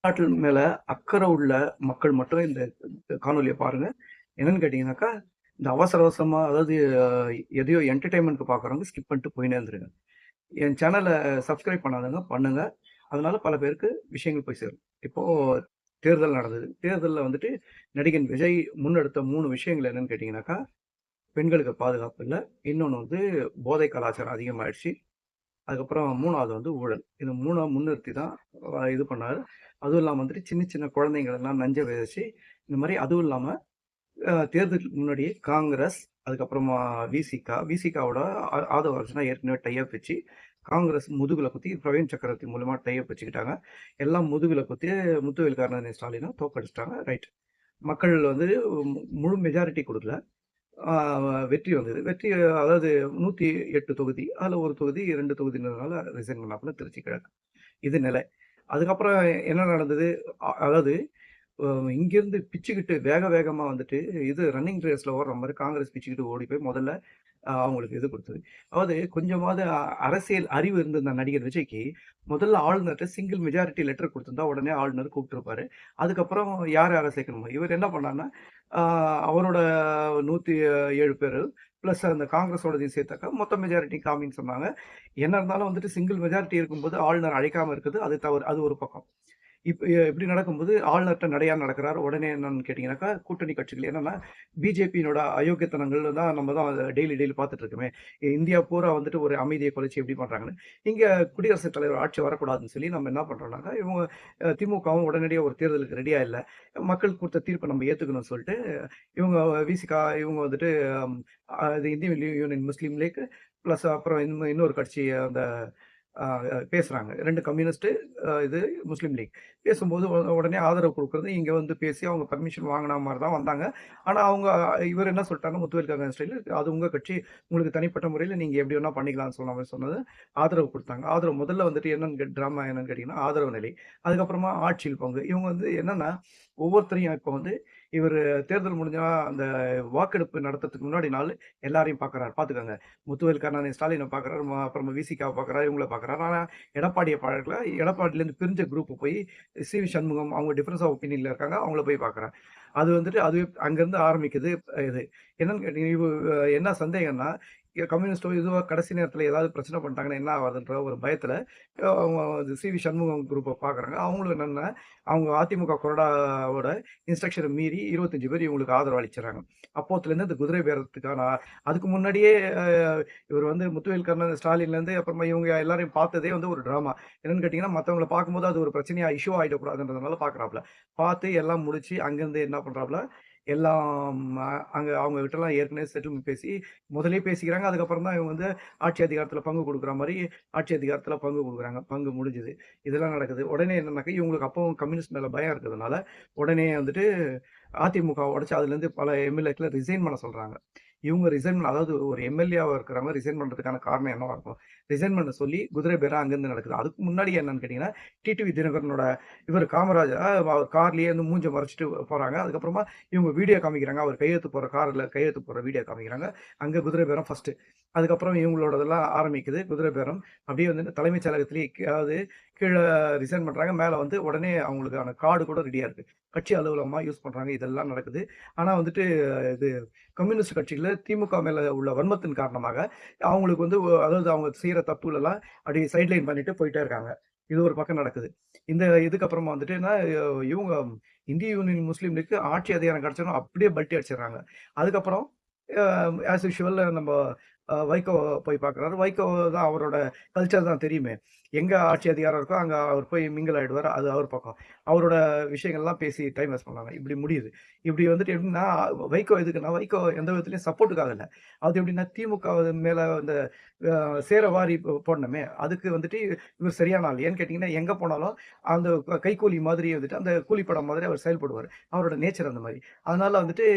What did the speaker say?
நாட்டின் மேல அக்கறை உள்ள மக்கள் மட்டும் இந்த காணொளிய பாருங்க. என்னன்னு கேட்டீங்கன்னாக்கா, இந்த அவசர அவசரமா அதாவது எதையோ என்டர்டெயின்மென்ட்க்கு பார்க்குறவங்க ஸ்கிப் பண்ணிட்டு போயின்னே இருந்துருங்க. என் சேனல சப்ஸ்கிரைப் பண்ணாதவங்க பண்ணுங்க. அதனால பல பேருக்கு விஷயங்கள் போய் சேரும். இப்போ தேர்தல் நடந்தது. தேர்தல்ல வந்துட்டு நடிகன் விஜய் முன்னெடுத்த 3 விஷயங்கள் என்னன்னு கேட்டீங்கன்னாக்கா, பெண்களுக்கு பாதுகாப்பு இல்ல. இன்னொன்னு வந்து போதை கலாச்சாரம் அதிகமாயிடுச்சு. அதுக்கப்புறம் 3வது வந்து ஊழல். இது 3 முன்னிறுத்தி தான் இது பண்ணாரு. அதுவும் இல்லாம வந்துட்டு சின்ன சின்ன குழந்தைங்களெல்லாம் நஞ்ச விதைச்சு, இந்த மாரி அதுவும் இல்லாம தேர்தலுக்கு முன்னாடியே காங்கிரஸ், அதுக்கப்புறமா விசிகாவோட ஆதவ அர்ஜுனா ஏற்கனவே டை அப் வச்சு, காங்கிரஸ் முதுகுல குத்தி பிரவீன் சக்கரவர்த்தி மூலியமா டை அப் வச்சுக்கிட்டாங்க. எல்லாம் முதுகுல குத்தி முத்துவேல் கருணாநிதி ஸ்டாலின தோற்கடிச்சுட்டாங்க. ரைட். மக்கள் வந்து முழு மெஜாரிட்டி குடுக்கல. ஆ வெற்றி வந்தது. வெற்றி அதாவது 108 தொகுதி. அதுல 1 தொகுதி, 2 தொகுதின்றதுனால ரிசைன் பண்ணாப்புல திருச்சி கிழக்கு. இது நிலை. அதுக்கப்புறம் என்ன நடந்தது? அதாவது அ இங்கேருந்து பிச்சுக்கிட்டு வேகமா வந்துட்டு இது ரன்னிங் ரேஸ்ல ஓடுற மாரி காங்கிரஸ் பிச்சுக்கிட்டு ஓடி போய் முதல்ல அவங்களுக்கு இது குடுத்தது. அதாவது கொஞ்சமாவது அரசியல் அறிவு இருந்திருந்த நடிகர் விஜய்க்கு, முதல்ல ஆளுநர்ட்ட சிங்கிள் மெஜாரிட்டி லெட்டர் குடுத்திருந்தா, உடனே ஆளுநர் கூப்ட்டுருப்பாரு. அதுக்கப்புறம் யார் யார சேர்க்கணுமோ, இவர் என்ன பண்ணாருன்னா, ஆ அவரோட 107 பேரு பிளஸ் அந்த காங்கிரஸோடதையும் சேர்த்தாக்கா, மொத்த மெஜாரிட்டி காமின்னு சொன்னாங்க. என்ன இருந்தாலும் வந்துட்டு சிங்கிள் மெஜாரிட்டி இருக்கும்போது ஆளுநர் அழைக்காம இருக்குது, அது தவறு. அது ஒரு பக்கம். இப்ப இப்படி நடக்கும்போது ஆளுநர்ட்ட நடையா நடக்கிறார். உடனே என்னன்னு கேட்டீங்கன்னாக்கா, கூட்டணி கட்சிகள் என்னன்னா, பிஜேபியினோட அயோக்கியத்தனங்கள் தான் நம்ம தான் டெய்லி பார்த்துட்டு இருக்கோமே. இந்தியா பூரா வந்துட்டு ஒரு அமைதிய குலைச்சு எப்படி பண்றாங்கன்னு. இங்க குடியரசுத் தலைவர் ஆட்சி வரக்கூடாதுன்னு சொல்லி நம்ம என்ன பண்றோம்னாக்கா, இவங்க திமுகவும் உடனடியா ஒரு தேர்தலுக்கு ரெடியா இல்ல. மக்கள் குடுத்த தீர்ப்ப நம்ம ஏத்துக்கணும்னு சொல்லிட்டு, இவங்க இவங்க வந்துட்டு இது இந்தியன் யூனியன் முஸ்லீம் லீக் பிளஸ் அப்புறம் இன்னொரு கட்சி அந்த அ பேசுறாங்க. 2 கம்யூனிஸ்ட் இது முஸ்லீம் லீக். பேசும்போது உடனே ஆதரவு குடுக்குறது, இங்க வந்து பேசி அவங்க பர்மிஷன் வாங்குன மாரி தான் வந்தாங்க. ஆனா அவங்க இவரு என்ன சொல்ட்டாருன்னா, முத்துவேல் கருணாநிதி ஸ்டைல்ல அது உங்க கட்சி. உங்களுக்கு தனிப்பட்ட முறையில நீங்க எப்படி வேணா பண்ணிக்கலாம்னு சொன்ன மாரி சொன்னது. ஆதரவு குடுத்தாங்க. ஆதரவு முதல்ல வந்துட்டு என்னன்னு ட்ராமா என்னன்னு கேட்டீங்கன்னா, ஆதரவு நிலை. அதுக்கப்புறமா ஆட்சியில் பங்கு. இவங்க வந்து என்னன்னா, ஒவ்வொருத்தரையும் இப்ப வந்து இவரு தேர்தல் முடிஞ்சா அந்த வாக்கெடுப்பு நடத்துறதுக்கு முன்னாடி நாள் எல்லாரையும் பார்க்குறாரு. பார்த்துக்கங்க. முத்துவேல் கருணாநிதி ஸ்டாலின பார்க்குறாரு. அப்புறமா விசிகாவ பார்க்குறாரு. இவங்கள பார்க்குறாரு. ஆனா எடப்பாடிய பார்க்கல. எடப்பாடியிலேருந்து பிரிஞ்ச குரூப் போய் சி.வி. சண்முகம் அவங்க டிஃபரன்ஸ் ஆஃப் ஒப்பீனியன்ல இருக்காங்க. அவங்கள போய் பார்க்குறேன். அது வந்துட்டு அதுவே அங்கருந்து ஆரம்பிக்குது இது. என்னன்னு கேட்டீங்கன்னா, என்ன சந்தேகம்ன்னா, கம்யூனிஸ்டோ இதுவோ கடைசி நேரத்தில ஏதாவது பிரச்சனை பண்ணிட்டாங்கன்னா என்ன ஆவாதுன்ற ஒரு பயத்தில, அவங்க சி.வி. சண்முகம் குரூப்ப பார்க்குறாங்க. அவங்களும் என்னன்னா, அவங்க அதிமுக கொறடாவோட இன்ஸ்ட்ரக்ஷன மீறி 25 பேர் இவங்களுக்கு ஆதரவு அளிச்சுர்றாங்க. அப்போத்துலேருந்து இந்த குதிரை பேரத்துக்கான அதுக்கு முன்னாடியே அ இவர் வந்து முத்துவேல் கருணாநிதி ஸ்டாலின்லேருந்து அப்புறமா இவங்க எல்லாரையும் பார்த்ததே வந்து ஒரு டிராமா. என்னன்னு கேட்டீங்கன்னா, மத்தவங்கள பார்க்கும்போது அது ஒரு பிரச்சனையா இஷ்யூ ஆயிடக்கூடாதுன்றதுனால பார்க்குறாப்ல. பார்த்து எல்லாம் முடிச்சு அங்கருந்து என்ன பண்றாப்ல, எல்லாம் அங்க அவங்க கிட்டலாம் ஏற்கனவே செட்டில்மென்ட் பேசி முதல்லயே பேசிக்கிறாங்க. அதுக்கப்புறம் தான் இவங்க வந்து ஆட்சி அதிகாரத்தில பங்கு குடுக்குற மாரி, ஆட்சி அதிகாரத்தில பங்கு குடுக்குறாங்க. பங்கு முடிஞ்சது. இதெல்லாம் நடக்குது. உடனே என்னன்னாக்கா, இவங்களுக்கு அப்பவும் கம்யூனிஸ்ட் மேல பயம் இருக்கிறதுனால, உடனே வந்துட்டு அதிமுகவ உடைச்சு அதுலேருந்து பல எம்.எல்.ஏக்கள ரிசைன் பண்ண சொல்றாங்க. இவங்க ரிசைன் அதாவது ஒரு எம்.எல்.ஏவா இருக்கிறவங்க ரிசைன் பண்றதுக்கான காரணம் என்னவா இருக்கும்? ரிசைன் பண்ண சொல்லி குதிரை பேரம் அங்கருந்து நடக்குது. அதுக்கு முன்னாடி என்னன்னு கேட்டீங்கன்னா, டிடிவி தினகரனோட இவரு காமராஜர் அவர் கார்லயே வந்து மூஞ்ச மறைச்சுட்டு போறாங்க. அதுக்கப்புறமா இவங்க வீடியோ காமிக்கிறாங்க. அவர் கையெழுத்து போடுற கார்ல கையெழுத்து போடுற வீடியோ காமிக்கிறாங்க. அங்க குதிரை பேரம் ஃபர்ஸ்ட்டு. அதுக்கப்புறம் இவங்களோடதெல்லாம் ஆரம்பிக்குது குதிரை பேரம். அப்படியே வந்து தலைமைச் செயலகத்திலேயே அதாவது கீழ ரிசைன் பண்றாங்க. மேல வந்து உடனே அவங்களுக்கான கார்டு கூட ரெடியா இருக்கு. கட்சி அலுவலகமா யூஸ் பண்றாங்க. இதெல்லாம் நடக்குது. ஆனா வந்துட்டு இது கம்யூனிஸ்ட் கட்சிகள்ல திமுக மேல உள்ள வன்மத்தின் காரணமாக, அவங்களுக்கு வந்து அதாவது அவங்க செய்ற தப்புலலாம் அப்படியே சைட்லைன் பண்ணிட்டு போயிட்டே இருக்காங்க. இது ஒரு பக்கம் நடக்குது. இந்த இதுக்கு அப்புறமா வந்துட்டுன்னா, இவங்க இந்திய யூனியன் முஸ்லீம் லீக் ஆட்சி அதிகாரம் கிடைச்சோனே அப்படியே பல்டி அடிச்சிடுறாங்க. அதுக்கப்புறம் அ ஆஸ் யூசுவல் நம்ம வைகோ போய் பார்க்குறாரு. வைகோ தான் அவரோட கல்ச்சர் தான் தெரியுமே. எங்க ஆட்சி அதிகாரம் இருக்கோ, அங்க அவர் போய் மிங்கில் ஆயிடுவாரு. அது அவர் பக்கம். அவரோட விஷயங்கள்லாம் பேசி டைம் வேஸ்ட் பண்ணுவாங்க. இப்படி முடியுது. இப்படி வந்துட்டு எப்படின்னா, வைகோ எதுக்குன்னா, வைகோ எந்த விதத்திலயும் சப்போர்ட்டுக்காக இல்ல. அது எப்படின்னா, திமுக மேல அந்த சேர வாரி போடணுமே, அதுக்கு வந்துட்டு இவர் சரியான ஆள். ஏன்னு கேட்டீங்கன்னா, எங்க போனாலும் அந்த கைக்கூலி மாதிரி வந்துட்டு, அந்த கூலிப்படம் மாதிரி அவர் செயல்படுவாரு. அவரோட நேச்சர் அந்த மாரி. அதனால வந்துட்டு